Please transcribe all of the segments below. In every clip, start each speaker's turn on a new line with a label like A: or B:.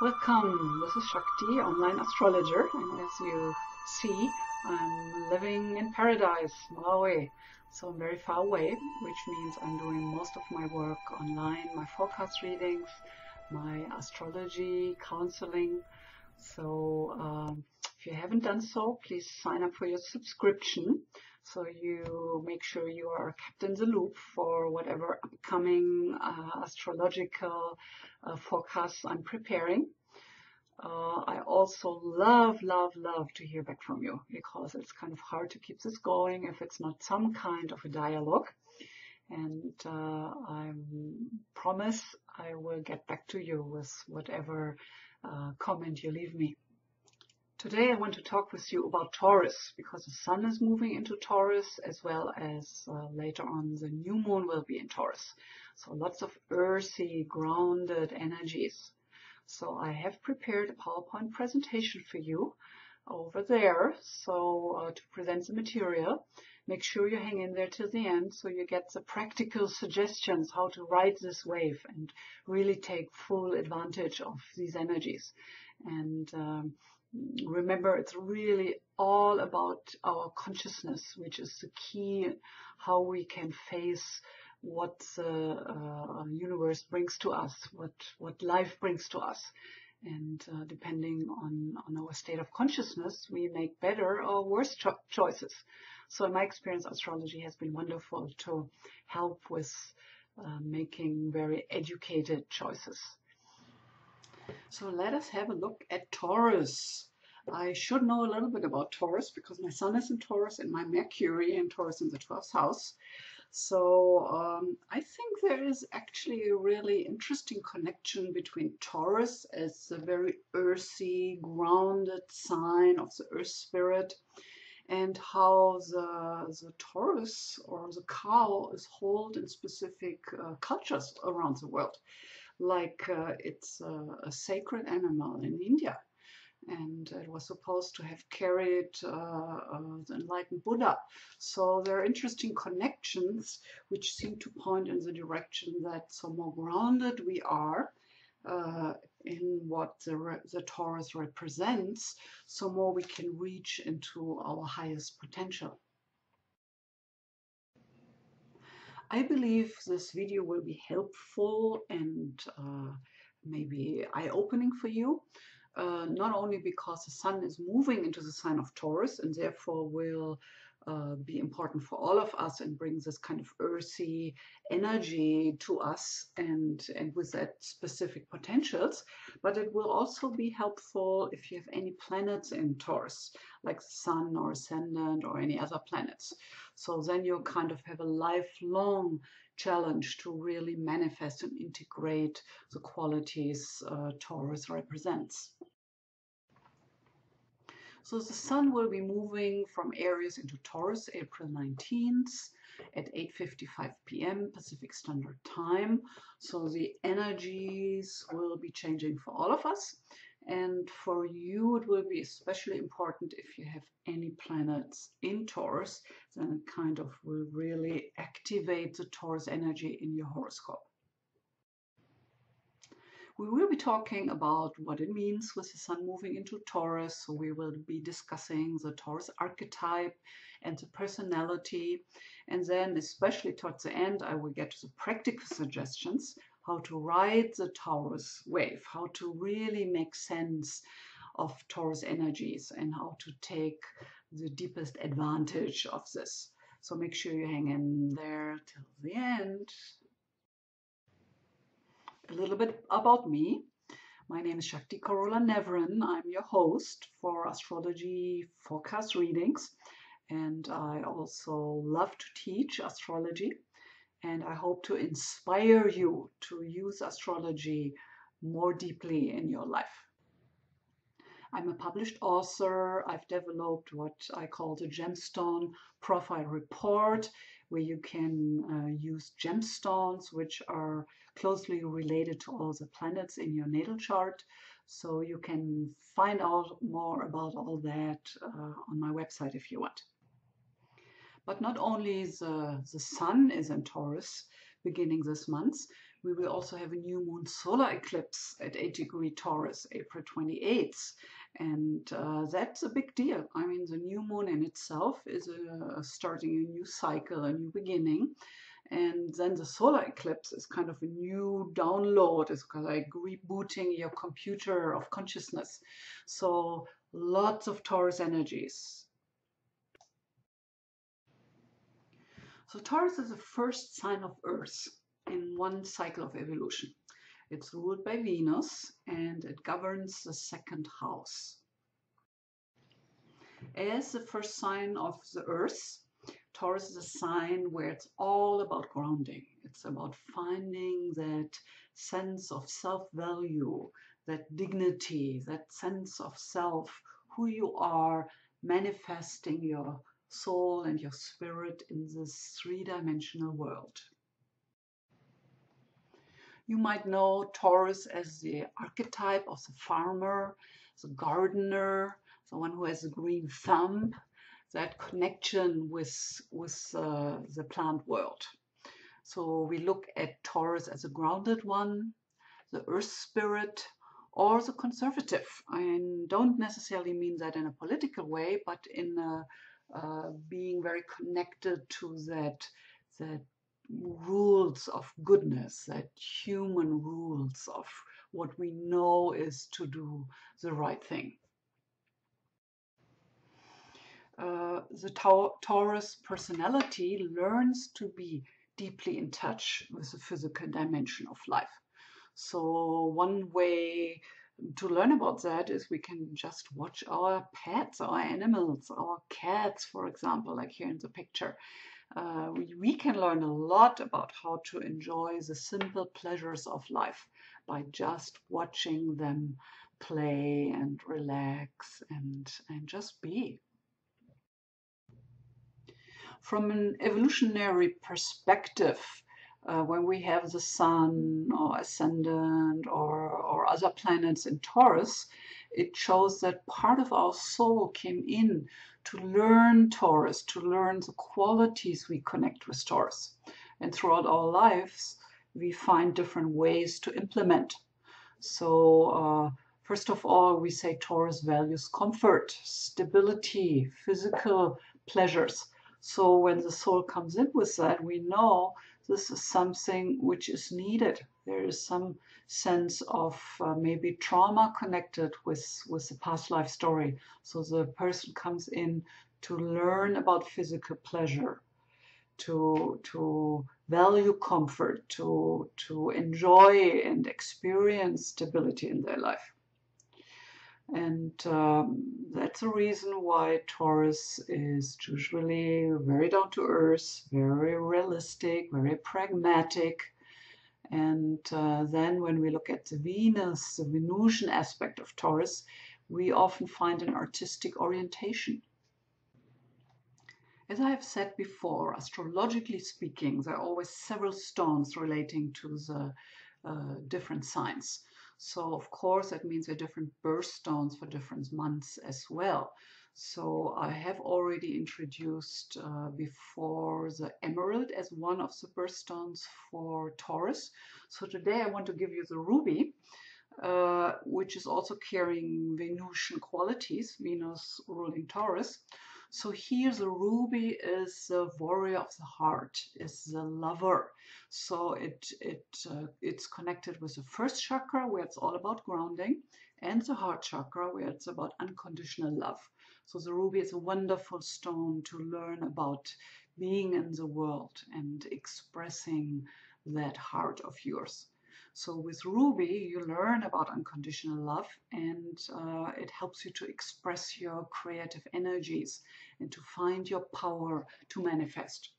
A: Welcome, this is Shakti, online astrologer, and as you see, I'm living in paradise, Malawi. So I'm very far away, which means I'm doing most of my work online, my forecast readings, my astrology counseling. So if you haven't done so, please sign up for your subscription so you make sure you are kept in the loop for whatever upcoming astrological forecasts I'm preparing. I also love to hear back from you, because it's kind of hard to keep this going if it's not some kind of a dialogue. And I promise I will get back to you with whatever comment you leave me. Today I want to talk with you about Taurus, because the Sun is moving into Taurus, as well as later on the new moon will be in Taurus. So lots of earthy, grounded energies. So I have prepared a PowerPoint presentation for you over there, so to present the material. Make sure you hang in there till the end so you get the practical suggestions how to ride this wave and really take full advantage of these energies. And remember, it's really all about our consciousness, which is the key, how we can face what the universe brings to us, what life brings to us. And depending on our state of consciousness, we make better or worse choices. So in my experience, astrology has been wonderful to help with making very educated choices. So let us have a look at Taurus. I should know a little bit about Taurus because my Sun is in Taurus and my Mercury in Taurus in the 12th house. So I think there is actually a really interesting connection between Taurus as a very earthy, grounded sign of the earth spirit, and how the Taurus or the cow is held in specific cultures around the world. Like it's a sacred animal in India, and it was supposed to have carried the enlightened Buddha. So there are interesting connections which seem to point in the direction that the more grounded we are in what the Taurus represents, so more we can reach into our highest potential. I believe this video will be helpful and maybe eye-opening for you. Not only because the Sun is moving into the sign of Taurus and therefore will be important for all of us and brings this kind of earthy energy to us and with that specific potentials, but it will also be helpful if you have any planets in Taurus, like the Sun or Ascendant or any other planets. So then you'll kind of have a lifelong challenge to really manifest and integrate the qualities Taurus represents. So the Sun will be moving from Aries into Taurus April 19th at 8:55 p.m. Pacific Standard Time. So the energies will be changing for all of us. And for you, it will be especially important if you have any planets in Taurus, then it kind of will really activate the Taurus energy in your horoscope. We will be talking about what it means with the Sun moving into Taurus. So we will be discussing the Taurus archetype and the personality. And then, especially towards the end, I will get to the practical suggestions, how to ride the Taurus wave, how to really make sense of Taurus energies and how to take the deepest advantage of this. So make sure you hang in there till the end. A little bit about me. My name is Shakti Nevrin. I'm your host for astrology forecast readings, and I also love to teach astrology, and I hope to inspire you to use astrology more deeply in your life. I'm a published author. I've developed what I call the Gemstone Profile Report, where you can use gemstones, which are closely related to all the planets in your natal chart. So you can find out more about all that on my website if you want. But not only the Sun is in Taurus beginning this month, We will also have a new Moon Solar Eclipse at 8° Taurus, April 28th. And that's a big deal. I mean, the new moon in itself is starting a new cycle, a new beginning. And then the solar eclipse is kind of a new download. It's kind of like rebooting your computer of consciousness. So lots of Taurus energies. So Taurus is the first sign of Earth in one cycle of evolution. It's ruled by Venus and it governs the second house. As the first sign of the Earth, Taurus is a sign where it's all about grounding. It's about finding that sense of self-value, that dignity, that sense of self, who you are, manifesting your soul and your spirit in this three-dimensional world. You might know Taurus as the archetype of the farmer, the gardener, the one who has a green thumb, that connection with the plant world. So we look at Taurus as a grounded one, the earth spirit, or the conservative. I don't necessarily mean that in a political way, but in being very connected to that rules of goodness, that human rules of what we know is to do the right thing. The Taurus personality learns to be deeply in touch with the physical dimension of life. So one way to learn about that is we can just watch our pets, our animals, our cats, for example, like here in the picture. We can learn a lot about how to enjoy the simple pleasures of life by just watching them play and relax and just be. From an evolutionary perspective, when we have the Sun or Ascendant or other planets in Taurus, it shows that part of our soul came in to learn Taurus, to learn the qualities we connect with Taurus. And throughout our lives, we find different ways to implement. So first of all, we say Taurus values comfort, stability, physical pleasures. So when the soul comes in with that, we know this is something which is needed. There is some sense of maybe trauma connected with the past life story. So the person comes in to learn about physical pleasure, to value comfort, to enjoy and experience stability in their life. And that's the reason why Taurus is usually very down to earth, very realistic, very pragmatic. And then when we look at the Venus, the Venusian aspect of Taurus, we often find an artistic orientation. As I have said before, astrologically speaking, there are always several stones relating to the different signs. So of course that means there are different birthstones for different months as well. So I have already introduced before the emerald as one of the birthstones for Taurus. So today I want to give you the ruby, which is also carrying Venusian qualities, Venus ruling Taurus. So here the ruby is the warrior of the heart, is the lover. So it's connected with the first chakra, where it's all about grounding, and the heart chakra, where it's about unconditional love. So the ruby is a wonderful stone to learn about being in the world and expressing that heart of yours. So with ruby, you learn about unconditional love, and it helps you to express your creative energies and to find your power to manifest.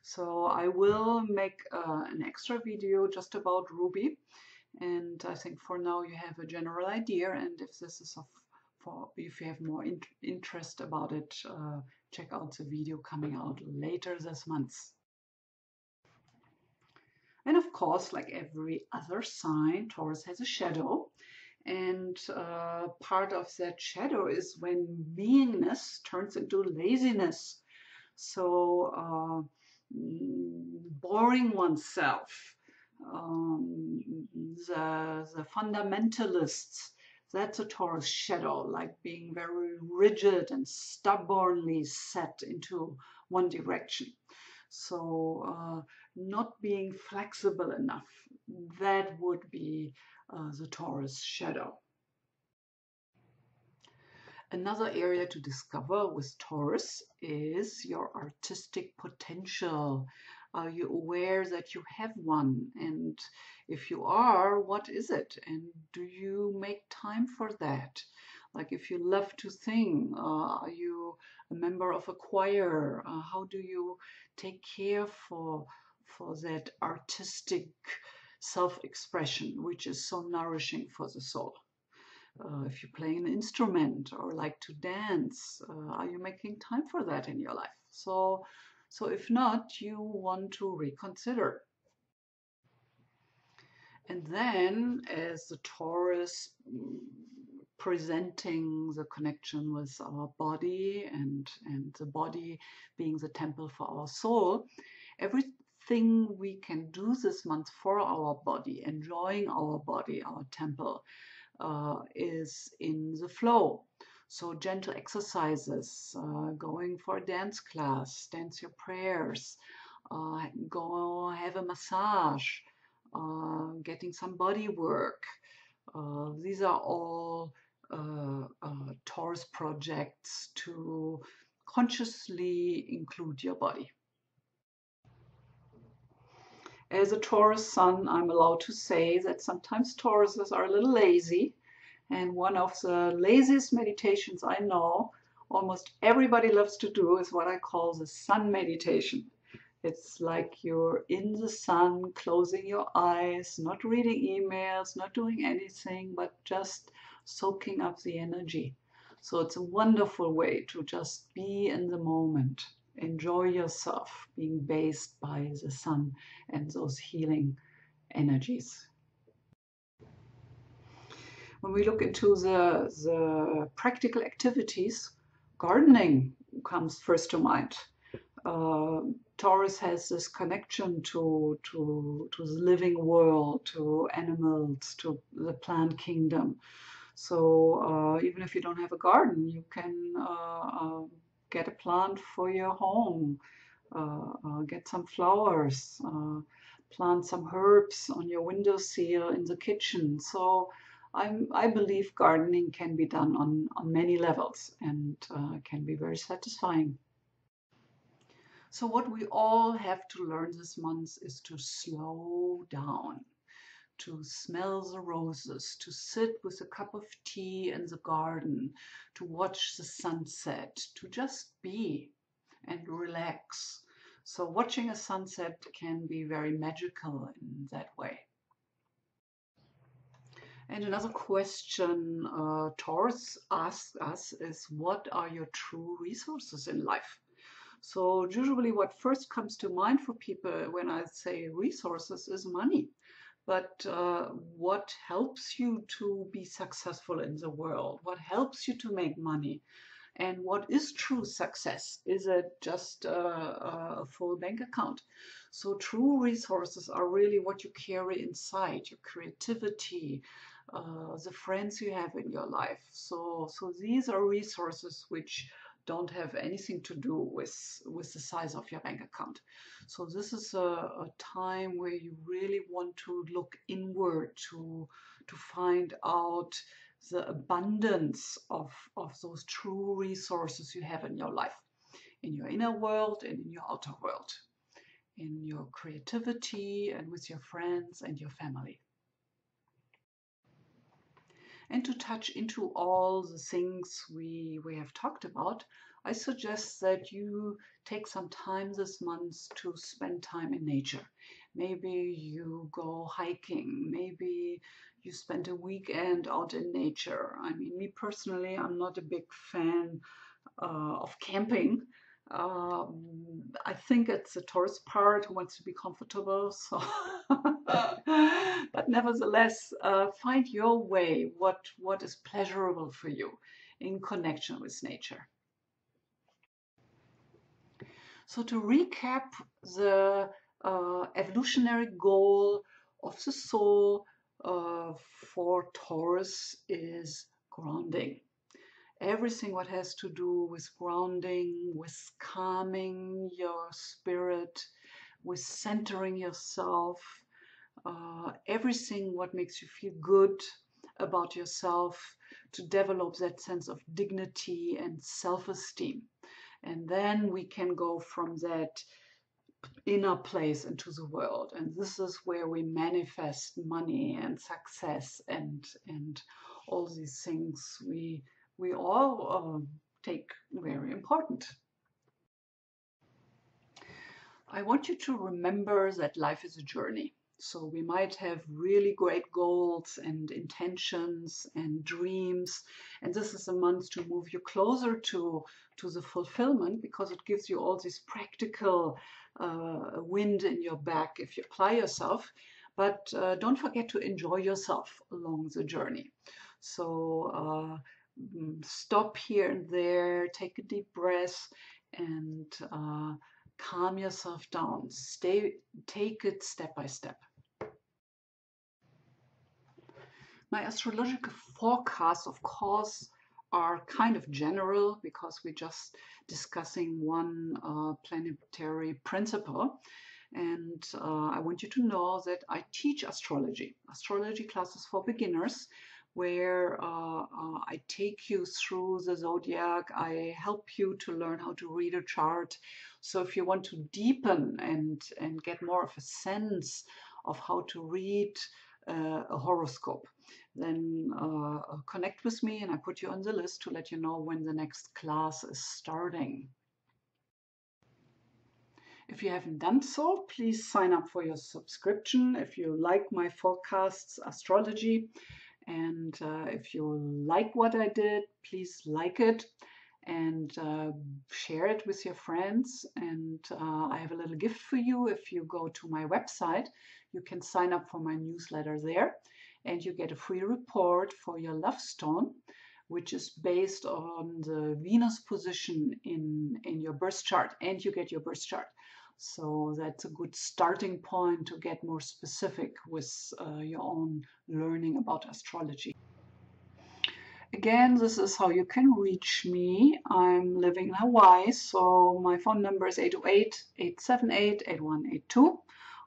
A: So I will make an extra video just about ruby, and I think for now you have a general idea, and if this is if you have more interest about it, check out the video coming out later this month. And of course, like every other sign, Taurus has a shadow. And part of that shadow is when beingness turns into laziness. So boring oneself, the fundamentalists. That's a Taurus shadow, like being very rigid and stubbornly set into one direction. So not being flexible enough, that would be the Taurus shadow. Another area to discover with Taurus is your artistic potential. Are you aware that you have one? And if you are, what is it? And do you make time for that? Like if you love to sing, are you a member of a choir? How do you take care for that artistic self-expression, which is so nourishing for the soul? If you play an instrument or like to dance, are you making time for that in your life? So if not, you want to reconsider. And then as the Taurus presenting the connection with our body and the body being the temple for our soul, everything we can do this month for our body, enjoying our body, our temple, is in the flow. So gentle exercises, going for a dance class, dance your prayers, go have a massage, getting some body work. These are all Taurus projects to consciously include your body. As a Taurus sun, I'm allowed to say that sometimes Tauruses are a little lazy. And one of the laziest meditations I know, almost everybody loves to do, is what I call the sun meditation. It's like you're in the sun, closing your eyes, not reading emails, not doing anything, but just soaking up the energy. So it's a wonderful way to just be in the moment, enjoy yourself, being bathed by the sun and those healing energies. When we look into the practical activities, gardening comes first to mind. Taurus has this connection to the living world, to animals, to the plant kingdom. So even if you don't have a garden, you can get a plant for your home, get some flowers, plant some herbs on your windowsill in the kitchen. So I believe gardening can be done on many levels and can be very satisfying. So what we all have to learn this month is to slow down, to smell the roses, to sit with a cup of tea in the garden, to watch the sunset, to just be and relax. So watching a sunset can be very magical in that way. And another question Taurus asks us is, what are your true resources in life? So usually what first comes to mind for people when I say resources is money. But what helps you to be successful in the world? What helps you to make money? And what is true success? Is it just a full bank account? So true resources are really what you carry inside, your creativity, the friends you have in your life. So these are resources which don't have anything to do with the size of your bank account. So this is a time where you really want to look inward to find out the abundance of those true resources you have in your life, in your inner world and in your outer world, in your creativity and with your friends and your family. And to touch into all the things we have talked about, I suggest that you take some time this month to spend time in nature. Maybe you go hiking, maybe you spend a weekend out in nature. I mean, me personally, I'm not a big fan of camping. I think it's the Taurus part who wants to be comfortable. So, but nevertheless, find your way. What is pleasurable for you in connection with nature. So to recap, the evolutionary goal of the soul for Taurus is grounding. Everything what has to do with grounding, with calming your spirit, with centering yourself, everything what makes you feel good about yourself, to develop that sense of dignity and self-esteem. And then we can go from that inner place into the world. And this is where we manifest money and success and all these things we all take very important. I want you to remember that life is a journey. So we might have really great goals and intentions and dreams. And this is a month to move you closer to the fulfillment, because it gives you all this practical wind in your back if you apply yourself. But don't forget to enjoy yourself along the journey. So stop here and there, take a deep breath, and calm yourself down. Take it step by step. My astrological forecasts, of course, are kind of general because we're just discussing one planetary principle. And I want you to know that I teach astrology classes for beginners, where I take you through the zodiac. I help you to learn how to read a chart. So if you want to deepen and get more of a sense of how to read a horoscope, then connect with me and I put you on the list to let you know when the next class is starting. If you haven't done so, please sign up for your subscription if you like my forecasts astrology. And if you like what I did, please like it and share it with your friends. And I have a little gift for you. If you go to my website, you can sign up for my newsletter there, and you get a free report for your love stone, which is based on the Venus position in your birth chart, and you get your birth chart. So that's a good starting point to get more specific with your own learning about astrology. Again, this is how you can reach me. I'm living in Hawaii, so my phone number is 808-878-8182.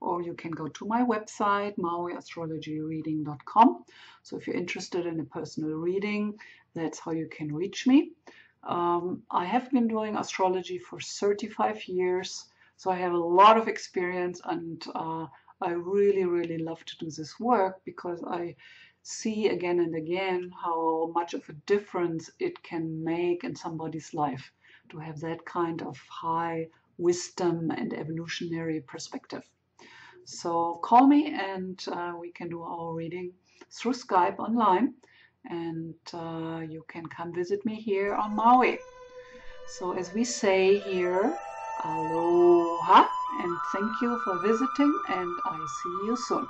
A: Or you can go to my website, mauiastrologyreading.com. So if you're interested in a personal reading, that's how you can reach me. I have been doing astrology for 35 years. So I have a lot of experience, and I really, really love to do this work because I see again and again how much of a difference it can make in somebody's life to have that kind of high wisdom and evolutionary perspective. So call me and we can do our reading through Skype online, and you can come visit me here on Maui. So as we say here, aloha, and thank you for visiting, and I see you soon.